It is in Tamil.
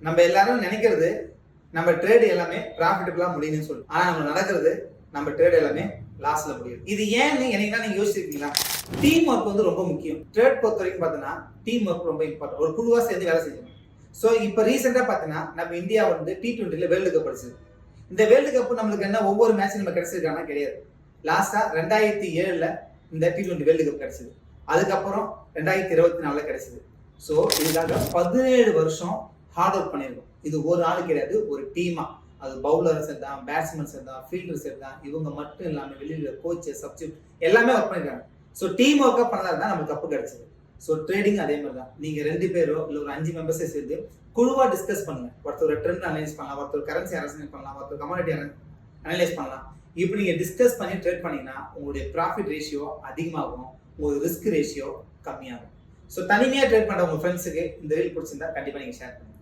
நம்ம எல்லாரும் நினைக்கிறது நம்ம ட்ரேட் எல்லாமே ப்ராஃபிட்டபிளா முடியும்னு சொல்லி, ஆனா நம்ம நடக்கிறது நம்ம ட்ரேட் எல்லாமே லாஸ்ல முடியும். இது ஏன்னு என்னைக்கு நீங்க யோசிச்சிருக்கீங்களா? டீம் ஒர்க் வந்து ரொம்ப முக்கியம். ட்ரேட் பொறுத்த வரைக்கும் பார்த்தீங்கன்னா டீம் ஒர்க் ரொம்ப இம்பார்ட்டன்ட். ஒரு குழுவா சேர்ந்து வேலை செய்யணும். ஸோ இப்போ ரீசெண்டா பார்த்தீங்கன்னா நம்ம இந்தியா வந்து T20 வேர்ல்டு கப் அடிச்சது. இந்த வேர்ல்டு கப் நம்மளுக்கு என்ன ஒவ்வொரு மேட்சும் நம்ம கிடைச்சிருக்காங்கன்னா கிடையாது. லாஸ்டா 2007 இந்த T20 வேர்ல்டு கப் கிடைச்சது. அதுக்கப்புறம் 2024 கிடைச்சது. ஸோ இதுக்காக 17 வருஷம் ஹார்ட் ஒர்க் பண்ணியிருக்கோம். இது ஒரு ஆள் கிடையாது, ஒரு டீமா. அது பவுலர்ஸ் இருந்தா, பேட்ஸ்மேன்ஸ் இருந்தா, ஃபீல்டர்ஸ் இருந்தா, இவங்க மட்டும் இல்லாம வெளியில கோச், சப்ஸ்டியூட் எல்லாமே ஒர்க் பண்ணிருக்காங்க. ஸோ டீம் ஒர்க்கா பண்ணதால தான் நமக்கு கப்பு கிடைச்சது. ஸோ ட்ரேடிங் அதே மாதிரி தான். நீங்க 2 பேரோ இல்ல ஒரு 5 மெம்பர்ஸே சேர்ந்து குழுவா டிஸ்கஸ் பண்ணுங்க. ஒருத்தர் ட்ரெண்ட் அனலைஸ் பண்ணலாம், ஒருத்தர் கரன்சி அனலைஸ் பண்ணலாம், ஒருத்தர் கமாடிட்டி அனலைஸ் பண்ணலாம். இப்படி நீங்க டிஸ்கஸ் பண்ணி ட்ரேட் பண்ணீங்கன்னா உங்களுடைய ப்ராஃபிட் ரேஷியோ அதிகமாகும், உங்களுக்கு ரிஸ்க் ரேஷியோ கம்மியாகும். ஸோ தனிமையா ட்ரேட் பண்ற உங்க ஃப்ரெண்ட்ஸுக்கு இந்த ரீல் பிடிச்சிருந்தா கண்டிப்பா நீங்க ஷேர் பண்ணுங்க.